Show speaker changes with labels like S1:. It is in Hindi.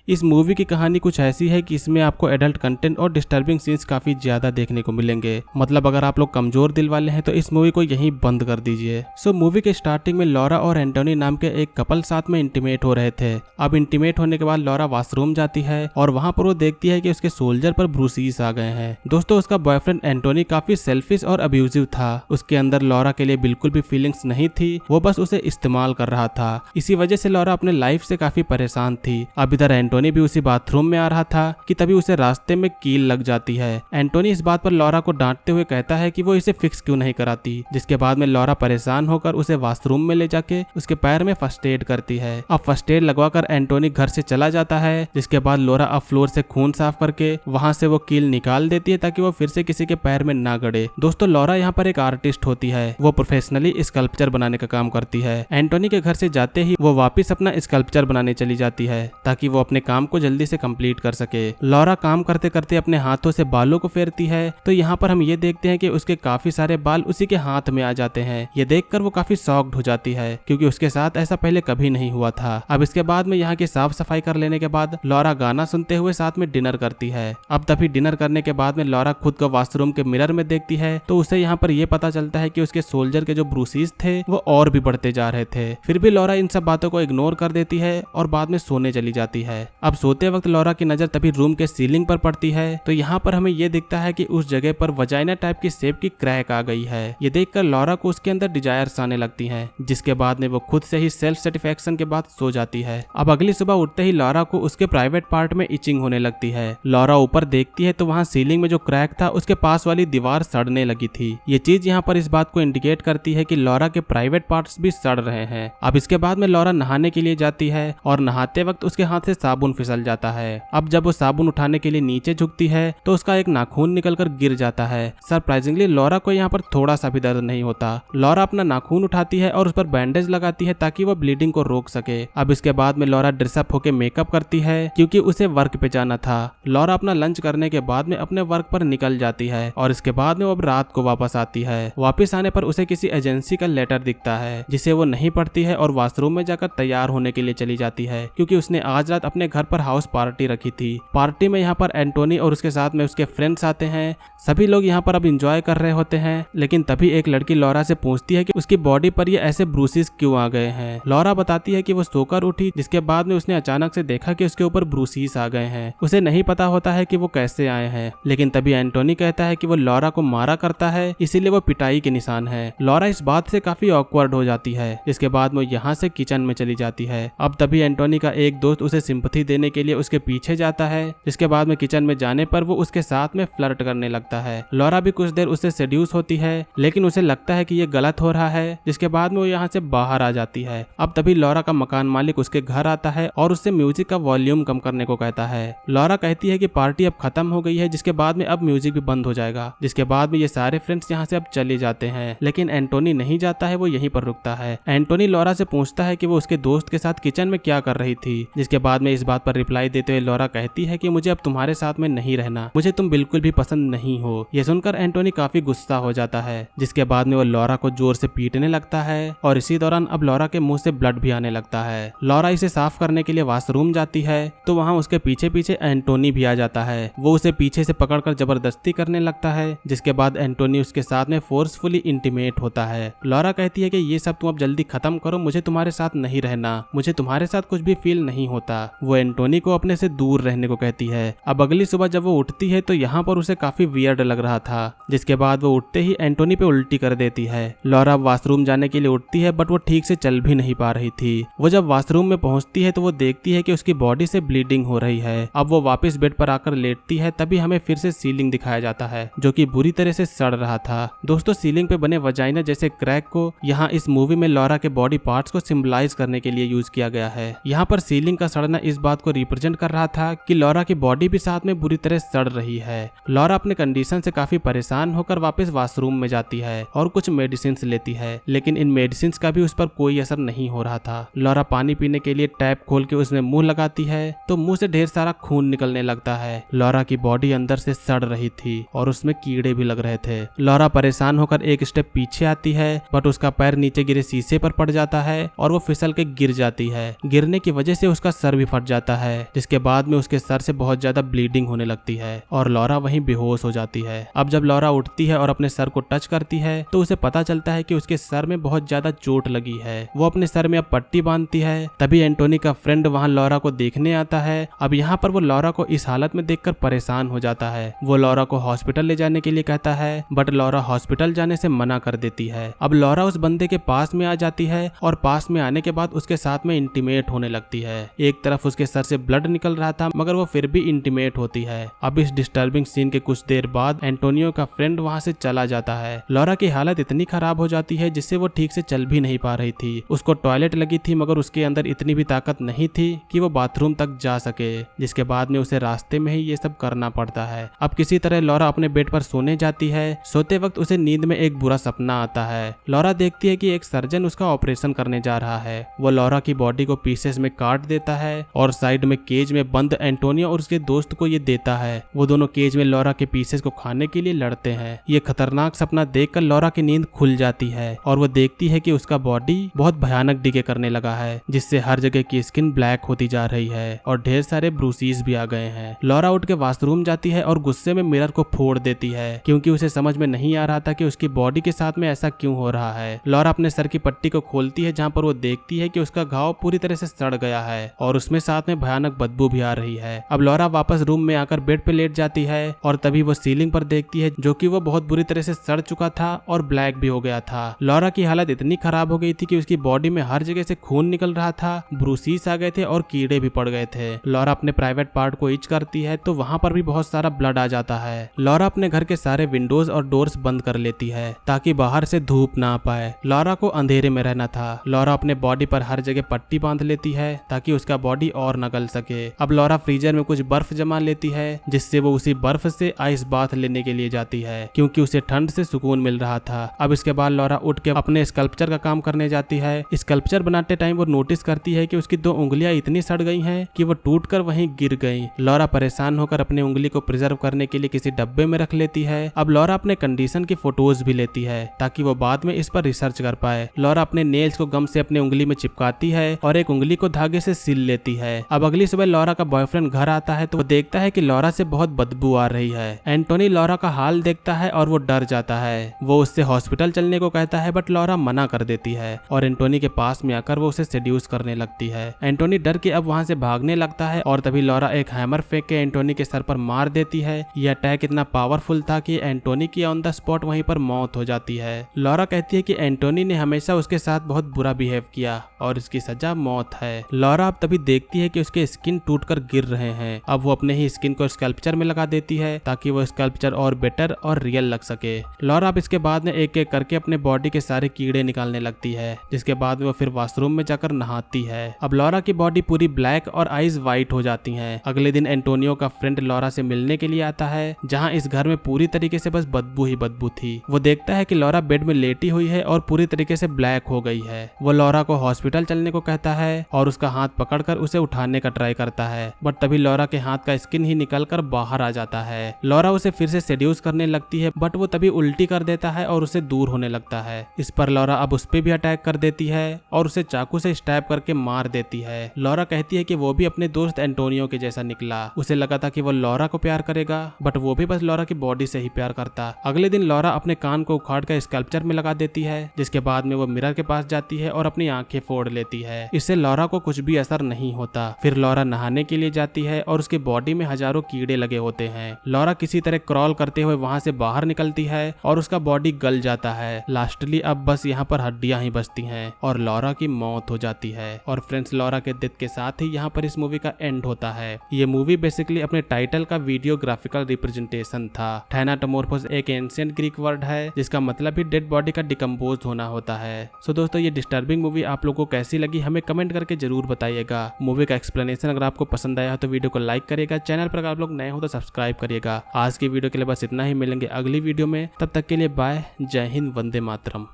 S1: इस मूवी की कहानी कुछ ऐसी है कि इसमें आपको एडल्ट कंटेंट और डिस्टर्बिंग सीन्स काफी ज्यादा देखने को मिलेंगे। मतलब अगर आप लोग कमजोर दिल वाले हैं तो इस मूवी को यहीं बंद कर दीजिए। सो मूवी के स्टार्टिंग में लॉरा और एंटोनी नाम के एक कपल साथ में इंटीमेट हो रहे थे। अब इंटीमेट होने के बाद लॉरा वॉशरूम जाती है और वहां पर वो देखती है कि उसके सोल्जर पर ब्रूसीज आ गए हैं। दोस्तों उसका बॉयफ्रेंड एंटोनी काफी सेल्फिश और अब्यूजिव था। उसके अंदर लॉरा के लिए बिल्कुल भी फीलिंग्स नहीं थी, वो बस उसे इस्तेमाल कर रहा था। इसी वजह से लॉरा अपने लाइफ से काफी परेशान थी। अब इधर एंटोनी भी उसी बाथरूम में आ रहा था कि तभी उसे रास्ते में कील लग जाती है। एंटोनी इस बात पर लॉरा को डांटते हुए कहता है कि वो इसे फिक्स क्यों नहीं कराती, जिसके बाद में लॉरा परेशान होकर उसे वॉशरूम में ले जाके उसके पैर में फर्स्ट एड करती है। अब फर्स्ट एड लगवाकर एंटोनी घर से चला जाता है, जिसके बाद लॉरा अब फ्लोर से खून साफ करके वहां से वो कील निकाल देती है ताकि वो फिर से किसी के पैर में ना गड़े। दोस्तों लॉरा यहाँ पर एक आर्टिस्ट होती है, वो प्रोफेशनली स्कल्पचर बनाने का काम करती है। एंटोनी के घर से जाते ही वो वापस अपना स्कल्पचर बनाने चली जाती है ताकि वो अपने काम को जल्दी से कंप्लीट कर सके। लॉरा काम करते करते अपने हाथों से बालों को फेरती है तो यहाँ पर हम ये देखते हैं कि उसके काफी सारे बाल उसी के हाथ में आ जाते हैं। ये देखकर वो काफी शॉक्ड हो जाती है क्योंकि उसके साथ ऐसा पहले कभी नहीं हुआ था। अब इसके बाद में यहाँ की साफ सफाई कर लेने के बाद लॉरा गाना सुनते हुए साथ में डिनर करती है। अब तभी डिनर करने के बाद में लॉरा खुद को वॉशरूम के मिरर में देखती है तो उसे यहाँ पर यह पता चलता है कि उसके सोल्जर के जो ब्रूसीज थे वो और भी बढ़ते जा रहे थे। फिर भी लॉरा इन सब बातों को इग्नोर कर देती है और बाद में सोने चली जाती है। अब सोते वक्त लॉरा की नजर तभी रूम के सीलिंग पर पड़ती है तो यहाँ पर हमें ये दिखता है कि उस जगह पर वजाइना टाइप की शेप की क्रैक आ गई है। ये देखकर लॉरा को उसके अंदर डिजायर्स आने लगती हैं, जिसके बाद में वो खुद से ही सेल्फ सेटिस्फेक्शन के बाद सो जाती है। अब अगली सुबह उठते ही लॉरा को उसके प्राइवेट पार्ट में इचिंग होने लगती है। लॉरा ऊपर देखती है तो वहाँ सीलिंग में जो क्रैक था उसके पास वाली दीवार सड़ने लगी थी। ये चीज यहाँ पर इस बात को इंडिकेट करती है कि लॉरा के प्राइवेट पार्ट्स भी सड़ रहे हैं। अब इसके बाद में लॉरा नहाने के लिए जाती है और नहाते वक्त उसके हाथ से साबुन फिसल जाता है। अब जब वो साबुन उठाने के लिए नीचे झुकती है तो उसका एक नाखून निकलकर गिर जाता है। सरप्राइजिंगली लॉरा को यहाँ पर थोड़ा सा भी दर्द नहीं होता। लॉरा अपना नाखून उठाती है और उस पर बैंडेज लगाती है ताकि वो ब्लीडिंग को रोक सके। अब इसके बाद में लॉरा ड्रेसअप होकर मेकअप करती है क्योंकि उसे वर्क पे जाना था। लॉरा अपना लंच करने के बाद में अपने वर्क पर निकल जाती है और इसके बाद में वो अब रात को वापस आती है। वापस आने पर उसे किसी एजेंसी का लेटर दिखता है जिसे वो नहीं पढ़ती है और वॉशरूम में जाकर तैयार होने के लिए चली जाती है क्योंकि उसने आज रात अपने घर पर हाउस पार्टी रखी थी। पार्टी में यहाँ पर एंटोनी और उसके साथ में उसके फ्रेंड्स आते हैं। सभी लोग यहाँ पर अब एंजॉय कर रहे होते हैं, लेकिन तभी एक लड़की लॉरा से पूछती है कि उसकी बॉडी पर ये ऐसे ब्रूसेस क्यों आ गए हैं। लॉरा बताती है कि वो सोकर उठी, जिसके बाद में उसने अचानक से देखा कि उसके ऊपर ब्रूसेस आ गए हैं। उसे नहीं पता होता है कि वो कैसे आए हैं, लेकिन तभी एंटोनी कहता है कि वो लॉरा को मारा करता है, इसीलिए वो पिटाई के निशान है। लॉरा इस बात से काफी ऑकवर्ड हो जाती है, जिसके बाद वो यहाँ से किचन में चली जाती है। अब तभी एंटोनी का एक दोस्त उसे सिंपैथी देने के लिए उसके पीछे जाता है, जिसके बाद में किचन में जाने पर वो उसके साथ में फ्लर्ट करने लगता है। लॉरा भी कुछ देर उससे सेड्यूस होती है, लेकिन उसे लगता है कि ये गलत हो रहा है, जिसके बाद में वो यहाँ से बाहर आ जाती है। अब तभी लॉरा का मकान मालिक उसके घर आता है और उससे म्यूजिक का वॉल्यूम कम करने को कहता है। लॉरा कहती है कि पार्टी अब खत्म हो गई है, जिसके बाद में अब म्यूजिक भी बंद हो जाएगा। जिसके बाद में ये सारे फ्रेंड्स यहाँ से अब चले जाते हैं, लेकिन एंटोनी नहीं जाता है, वो यहीं पर रुकता है। एंटोनी लॉरा से पूछता है कि वो उसके दोस्त के साथ किचन में क्या कर रही थी, जिसके बाद में इस बात पर रिप्लाई देते हुए लॉरा कहती है कि मुझे अब तुम्हारे साथ में नहीं रहना, मुझे तुम बिल्कुल भी पसंद नहीं हो। ये सुनकर एंटोनी काफी गुस्सा हो जाता है, जिसके बाद में वो लॉरा को जोर से पीटने लगता है और इसी दौरान अब लॉरा के मुंह से ब्लड भी आने लगता है। लॉरा इसे साफ करने के लिए वॉशरूम जाती है तो वहाँ उसके पीछे पीछे एंटोनी भी आ जाता है। वो उसे पीछे से पकड़कर जबरदस्ती करने लगता है, जिसके बाद एंटोनी उसके साथ में फोर्सफुली इंटीमेट होता है। लॉरा कहती है कि ये सब तुम अब जल्दी खत्म करो, मुझे तुम्हारे साथ नहीं रहना, मुझे तुम्हारे साथ कुछ भी फील नहीं होता। वो एंटोनी को अपने से दूर रहने को कहती है। अब अगली सुबह जब वो उठती है तो यहाँ पर उसे काफी वियर्ड लग रहा था, जिसके बाद वो उठते ही एंटोनी पे उल्टी कर देती है। लॉरा वॉशरूम जाने के लिए उठती है, बट वो ठीक से चल भी नहीं पा रही थी। वो जब वॉशरूम में पहुंचती है तो वो देखती है कि उसकी बॉडी से ब्लीडिंग हो रही है। अब वो वापस बेड पर आकर लेटती है, तभी हमें फिर से सीलिंग दिखाया जाता है, जो कि बुरी तरह से सड़ रहा था। दोस्तों सीलिंग पे बने वजाइना जैसे क्रैक को यहाँ इस मूवी में लॉरा के बॉडी पार्ट्स को सिंबलाइज करने के लिए यूज किया गया है। यहाँ पर सीलिंग का सड़ना इस बात को रिप्रेजेंट कर रहा था कि लॉरा की बॉडी भी साथ में बुरी तरह सड़ रही है। लॉरा अपने कंडीशन से काफी परेशान होकर वापस वॉशरूम में जाती है और कुछ मेडिसिन लेती है, लेकिन इन मेडिसिन का भी उस पर कोई असर नहीं हो रहा था। लॉरा पानी पीने के लिए टैप खोल के उसमें मुंह लगाती है तो मुंह से ढेर सारा खून निकलने लगता है। लॉरा की बॉडी अंदर से सड़ रही थी और उसमें कीड़े भी लग रहे थे। लॉरा परेशान होकर एक स्टेप पीछे आती है, बट उसका पैर नीचे गिरे शीशे पर पड़ जाता है और वो फिसल के गिर जाती है। गिरने की वजह से उसका सर भी फट जाता जाता है, जिसके बाद में उसके सर से बहुत ज्यादा ब्लीडिंग होने लगती है और लॉरा वहीं बेहोश हो जाती है। अब जब लॉरा उठती है और अपने सर को टच करती है तो उसे पता चलता है कि उसके सर में बहुत ज्यादा चोट लगी है। वो अपने सर में अब पट्टी बांधती है। तभी एंटोनी का फ्रेंड वहां लॉरा को देखने आता है। अब यहाँ पर वो लॉरा को इस हालत में देखकर परेशान हो जाता है। वो लॉरा को हॉस्पिटल ले जाने के लिए कहता है, बट लॉरा हॉस्पिटल जाने से मना कर देती है। अब लॉरा उस बंदे के पास में आ जाती है और पास में आने के बाद उसके साथ में इंटीमेट होने लगती है। एक तरफ उसके सर से ब्लड निकल रहा था मगर वो फिर भी इंटीमेट होती है। अब इस डिस्टर्बिंग सीन के कुछ देर बाद एंटोनियो का फ्रेंड वहां से चला जाता है। लॉरा की हालत इतनी खराब हो जाती है जिससे वो ठीक से चल भी नहीं पा रही थी। उसको टॉयलेट लगी थी मगर उसके अंदर इतनी भी ताकत नहीं थी कि वो बाथरूम तक जा सके, जिसके बाद में उसे रास्ते में ही ये सब करना पड़ता है। अब किसी तरह लॉरा अपने बेड पर सोने जाती है। सोते वक्त उसे नींद में एक बुरा सपना आता है। लॉरा देखती है कि एक सर्जन उसका ऑपरेशन करने जा रहा है। वो लॉरा की बॉडी को पीसेस में काट देता है और साइड में केज में बंद एंटोनियो और उसके दोस्त को ये देता है। वो दोनों केज में लॉरा के पीसेस को खाने के लिए लड़ते हैं। ये खतरनाक सपना देखकर लॉरा की नींद खुल जाती है और वो देखती है कि उसका बॉडी बहुत भयानक डिके करने लगा है, जिससे हर जगह की स्किन ब्लैक होती जा रही है और ढेर सारे ब्रूसीज भी आ गए हैं। लॉरा उठ के वॉशरूम जाती है और गुस्से में मिरर को फोड़ देती है क्योंकि उसे समझ में नहीं आ रहा था कि उसकी बॉडी के साथ में ऐसा क्यों हो रहा है। लॉरा अपने सर की पट्टी को खोलती है जहाँ पर वो देखती है कि उसका घाव पूरी तरह से सड़ गया है और उसमें साथ में भयानक बदबू भी आ रही है। अब लॉरा वापस रूम में आकर बेड पे लेट जाती है और तभी वो सीलिंग पर देखती है जो कि वो बहुत बुरी तरह से सड़ चुका था और ब्लैक भी हो गया था। लॉरा की हालत इतनी खराब हो गई थी कि उसकी बॉडी में हर जगह से खून निकल रहा था, ब्रूसीज आ गए थे और कीड़े भी पड़ गए थे। लॉरा अपने प्राइवेट पार्ट को इच करती है तो वहाँ पर भी बहुत सारा ब्लड आ जाता है। लॉरा अपने घर के सारे विंडोज और डोर्स बंद कर लेती है ताकि बाहर से धूप ना आ पाए। लॉरा को अंधेरे में रहना था। लॉरा अपने बॉडी पर हर जगह पट्टी बांध लेती है ताकि उसका बॉडी और न गल सके। अब लॉरा फ्रीजर में कुछ बर्फ जमा लेती है जिससे वो उसी बर्फ से आइस बाथ लेने के लिए जाती है क्योंकि उसे ठंड से सुकून मिल रहा था। अब इसके बाद लॉरा उठ के अपने स्कल्पचर का काम करने जाती है। स्कल्पचर बनाते टाइम वो नोटिस करती है कि उसकी 2 उंगलियां इतनी सड़ गई हैं कि वो टूटकर वहीं गिर गई। लॉरा परेशान होकर अपनी उंगली को प्रिजर्व करने के लिए किसी डब्बे में रख लेती है। अब लॉरा अपने कंडीशन की फोटोज भी लेती है ताकि वो बाद में इस पर रिसर्च कर पाए। लॉरा अपने नेल्स को गम से अपनी उंगली में चिपकाती है और एक उंगली को धागे से सिल लेती है। अब अगली सुबह लॉरा का बॉयफ्रेंड घर आता है तो वो देखता है कि लॉरा से बहुत बदबू आ रही है। एंटोनी लॉरा का हाल देखता है और वो डर जाता है। वो उससे हॉस्पिटल चलने को कहता है बट लॉरा मना कर देती है और एंटोनी के पास में आकर वो उसे सेड्यूस करने लगती है। एंटोनी डर के अब वहां से भागने लगता है और तभी लॉरा एक हैमर फेंक के एंटोनी के सर पर मार देती है। यह अटैक इतना पावरफुल था कि एंटोनी की ऑन द स्पॉट वहीं पर मौत हो जाती है। लॉरा कहती है कि एंटोनी ने हमेशा उसके साथ बहुत बुरा बिहेव किया और इसकी सजा मौत है। लॉरा अब तभी देखती है कि उसके स्किन टूटकर गिर रहे हैं। अब वो अपने ही स्किन को स्कल्पचर में लगा देती है ताकि वो स्कल्पचर और बेटर और रियल लग सके। लॉरा अब इसके बाद में एक एक करके अपने बॉडी के सारे कीड़े निकालने लगती है, जिसके बाद में वो फिर वॉशरूम में जाकर नहाती है। अब लॉरा की बॉडी पूरी ब्लैक और आईज व्हाइट हो जाती हैं। अगले दिन एंटोनियो का फ्रेंड लॉरा से मिलने के लिए आता है जहां इस घर में पूरी तरीके से बस बदबू ही बदबू थी। वो देखता है कि लॉरा बेड में लेटी हुई है और पूरी तरीके से ब्लैक हो गई है। वो लॉरा को हॉस्पिटल चलने को कहता है और उसका हाथ पकड़कर उसे उठाने का ट्राई करता है बट तभी लॉरा के हाथ का स्किन ही निकलकर बाहर आ जाता है। लॉरा उसे फिर से सेड्यूस करने लगती है बट वो तभी उल्टी कर देता है और उसे दूर होने लगता है। इस पर लॉरा अब उस पे भी अटैक कर देती है और उसे चाकू से स्टैब करके मार देती है। लॉरा कहती है कि वो भी अपने दोस्त एंटोनियो के जैसा निकला। उसे लगा था कि वो लॉरा को प्यार करेगा बट वो भी बस लॉरा की बॉडी से ही प्यार करता। अगले दिन लॉरा अपने कान को उखाड़ कर स्कल्पचर में लगा देती है, जिसके बाद में वो मिरर के पास जाती है और अपनी आंखें फोड़ लेती है। इससे लॉरा को कुछ भी असर नहीं होता। फिर लॉरा नहाने के लिए जाती है और उसकी बॉडी में हजारों कीड़े लगे होते हैं। लॉरा किसी तरह क्रॉल करते हुए वहां से बाहर निकलती है और उसका बॉडी गल जाता है। लास्टली अब बस यहाँ पर हड्डियां ही बचती हैं और लॉरा की मौत हो जाती है। और फ्रेंड्स, लॉरा के डेथ के साथ ही यहाँ पर इस मूवी का एंड होता है। ये मूवी बेसिकली अपने टाइटल का वीडियोग्राफिकल रिप्रेजेंटेशन था। थैनाटोमोर्फोस एक एंशिएंट ग्रीक वर्ड है जिसका मतलब भी डेड बॉडी का डिकम्पोज होना होता है। सो दोस्तों, ये डिस्टर्बिंग मूवी आप लोगों को कैसी लगी हमें कमेंट करके जरूर बताइएगा। मूवी का एक्सप्लेनेशन अगर आपको पसंद आया तो वीडियो को लाइक करिएगा। चैनल पर अगर आप लोग नए हो तो सब्सक्राइब करिएगा। आज की वीडियो के लिए बस इतना ही। मिलेंगे अगली वीडियो में, तब तक के लिए बाय। जय हिंद, वंदे मातरम।